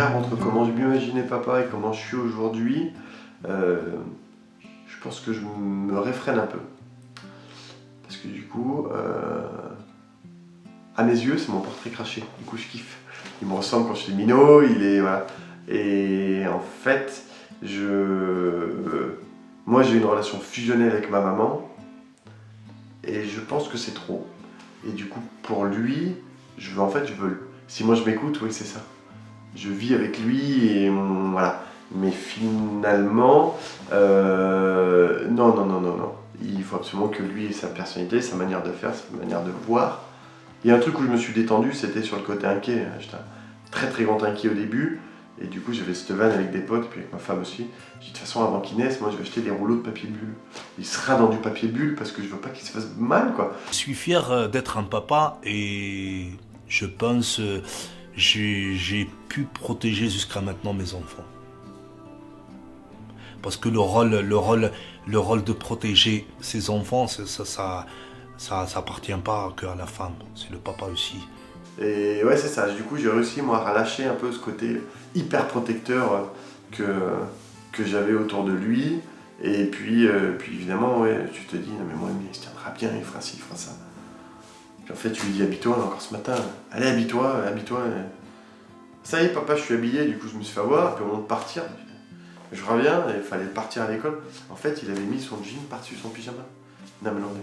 l'écart entre comment je m'imaginais papa et comment je suis aujourd'hui, je pense que je me réfrène un peu. Parce que du coup, à mes yeux, c'est mon portrait craché. Du coup, je kiffe. Il me ressemble quand j'étais minot, il est... Voilà. Et en fait, moi j'ai une relation fusionnelle avec ma maman, et je pense que c'est trop. Et du coup, pour lui, je veux... Si moi je m'écoute, oui, c'est ça. Je vis avec lui et voilà. Mais finalement, non, non, non, non, non. Il faut absolument que lui ait sa personnalité, sa manière de faire, sa manière de voir. Il y a un truc où je me suis détendu, c'était sur le côté inquiet. J'étais un très très grand inquiet au début. Et du coup, j'avais cette vanne avec des potes, puis avec ma femme aussi. J'ai dit, de toute façon, avant qu'il naisse, moi je vais acheter des rouleaux de papier bulle. Il sera dans du papier bulle parce que je veux pas qu'il se fasse mal, quoi. Je suis fier d'être un papa et je pense j'ai pu protéger jusqu'à maintenant mes enfants. Parce que le rôle de protéger ses enfants, ça appartient pas qu'à la femme, c'est le papa aussi. Et ouais, c'est ça. Du coup, j'ai réussi, moi, à relâcher un peu ce côté hyper protecteur que j'avais autour de lui. Et puis évidemment, ouais, tu te dis, non mais moi, il se tiendra bien, il fera ci, il fera ça. Puis en fait, tu lui dis, habille-toi, encore ce matin. Allez, habille-toi, habille-toi. Ça y est, papa, je suis habillé. Du coup, je me suis fait avoir. Puis au moment de partir, je reviens, il fallait partir à l'école. En fait, il avait mis son jean par-dessus son pyjama. Non mais non, mais...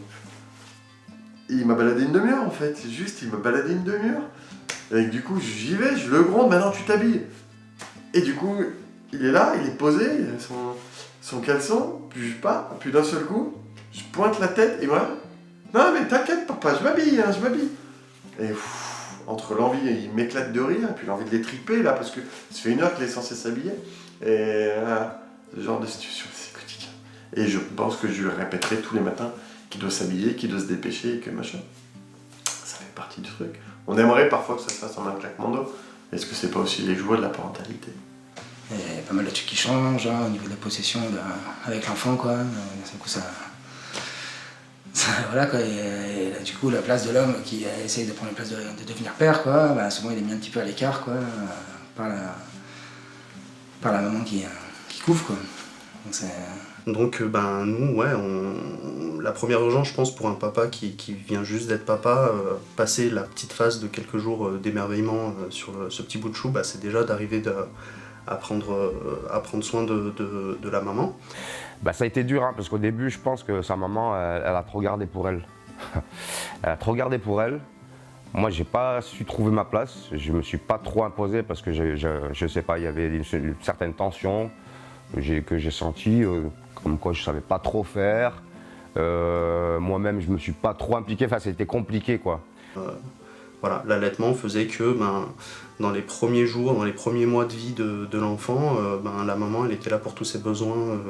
Et il m'a baladé une demi-heure en fait, c'est juste, il m'a baladé une demi-heure. Et du coup, j'y vais, je le gronde, maintenant tu t'habilles. Et du coup, il est là, il est posé, il a son caleçon, puis je pars, puis d'un seul coup, je pointe la tête et voilà. Non mais t'inquiète papa, je m'habille, hein, je m'habille. Et entre l'envie, il m'éclate de rire, et puis l'envie de les triper là, parce que ça fait 1 heure qu'il est censé s'habiller. Et ce genre de situation, c'est quotidien. Et je pense que je lui répéterai tous les matins qu'il doit s'habiller, qu'il doit se dépêcher, et que machin. Ça fait partie du truc. On aimerait parfois que ça se fasse en un claquement d'eau. Est-ce que c'est pas aussi les joies de la parentalité? Il y a pas mal de trucs qui changent hein, au niveau de la possession avec l'enfant, quoi. Du coup, voilà, quoi. Et là, du coup, la place de l'homme qui essaye de prendre la place de devenir père, quoi, bah, souvent il est mis un petit peu à l'écart, quoi, par la maman qui couvre, quoi. Donc nous, ouais, la première urgence, je pense, pour un papa qui vient juste d'être papa, passer la petite phase de quelques jours d'émerveillement sur ce petit bout de chou, c'est déjà d'arriver à prendre soin de la maman. Ça a été dur, hein, parce qu'au début, je pense que sa maman, elle a trop gardé pour elle. Elle a trop gardé pour elle. Moi, j'ai pas su trouver ma place. Je me suis pas trop imposé parce que je sais pas, il y avait une certaine tension que j'ai sentie. Comme quoi je savais pas trop faire. Moi-même, je me suis pas trop impliqué, enfin c'était compliqué quoi. Voilà, l'allaitement faisait que dans les premiers jours, dans les premiers mois de vie de l'enfant, la maman elle était là pour tous ses besoins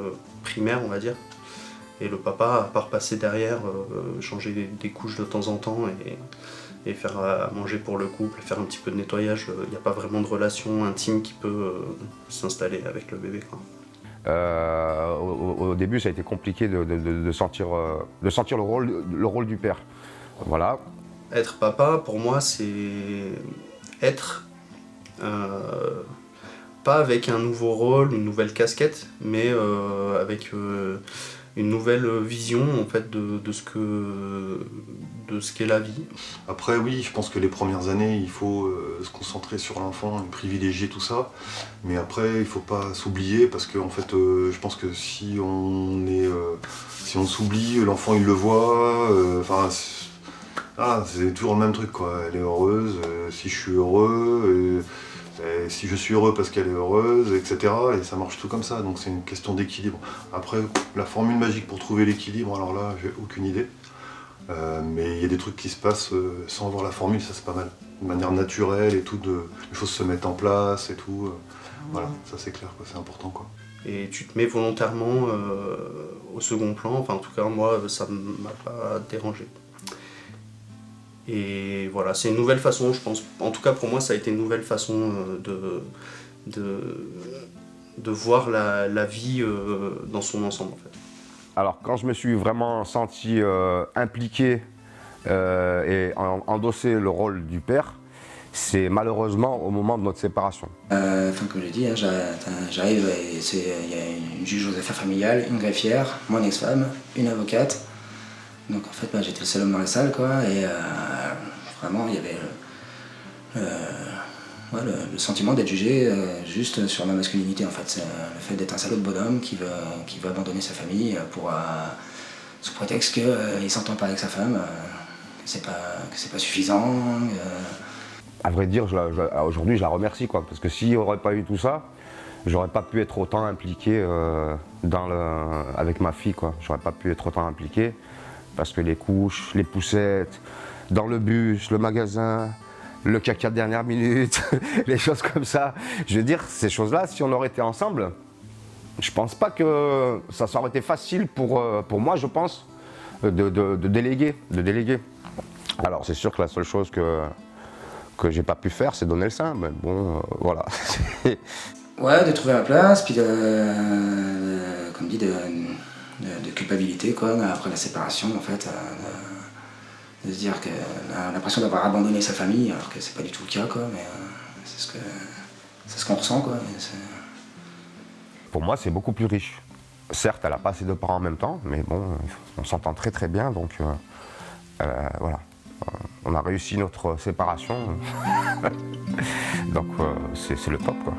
primaires on va dire. Et le papa, à part passer derrière, changer des couches de temps en temps et faire à manger pour le couple, faire un petit peu de nettoyage, il n'y a pas vraiment de relation intime qui peut s'installer avec le bébé, quoi. Au début, ça a été compliqué de sentir le rôle du père. Voilà. Être papa, pour moi, c'est être pas avec un nouveau rôle, une nouvelle casquette, mais avec une nouvelle vision en fait de ce qu'est la vie. Après oui, je pense que les premières années, il faut se concentrer sur l'enfant, privilégier tout ça. Mais après, il faut pas s'oublier parce que en fait, je pense que si on s'oublie, l'enfant il le voit. C'est toujours le même truc quoi. Elle est heureuse, si je suis heureux. Si je suis heureux parce qu'elle est heureuse, etc. Et ça marche tout comme ça, donc c'est une question d'équilibre. Après, la formule magique pour trouver l'équilibre, alors là, j'ai aucune idée. Mais il y a des trucs qui se passent sans avoir la formule, ça c'est pas mal. De manière naturelle et tout, les choses se mettent en place et tout. Voilà, ça c'est clair, quoi, c'est important quoi. Et tu te mets volontairement au second plan, enfin en tout cas moi ça m'a pas dérangé. Et voilà, c'est une nouvelle façon, je pense. En tout cas, pour moi, ça a été une nouvelle façon de voir la vie dans son ensemble, en fait. Alors, quand je me suis vraiment senti impliqué et endossé le rôle du père, c'est malheureusement au moment de notre séparation. Comme je dis, hein, j'arrive et il y a une juge aux affaires familiales, une greffière, mon ex-femme, une avocate. Donc en fait, j'étais le seul homme dans la salle, quoi, et vraiment, il y avait le sentiment d'être jugé juste sur ma masculinité, en fait. C'est le fait d'être un salaud de bonhomme qui veut abandonner sa famille sous prétexte qu'il ne s'entend pas avec sa femme, que c'est pas suffisant. À vrai dire, aujourd'hui, je la remercie, quoi, parce que s'il n'y aurait pas eu tout ça, j'aurais pas pu être autant impliqué avec ma fille, quoi. J'aurais pas pu être autant impliqué, parce que les couches, les poussettes, dans le bus, le magasin, le caca de dernière minute, les choses comme ça. Je veux dire, ces choses-là, si on aurait été ensemble, je pense pas que ça aurait été facile pour moi, je pense, de déléguer. Alors c'est sûr que la seule chose que j'ai pas pu faire, c'est donner le sein, mais bon, voilà. Ouais, de trouver la place, puis comme dit, de culpabilité, quoi, après la séparation, en fait, de se dire que l'impression d'avoir abandonné sa famille, alors que c'est pas du tout le cas, quoi, mais c'est ce qu'on ressent, quoi. Pour moi, c'est beaucoup plus riche. Certes, elle n'a pas ses deux parents en même temps, mais bon, on s'entend très très bien, donc voilà. On a réussi notre séparation, donc c'est le top, quoi.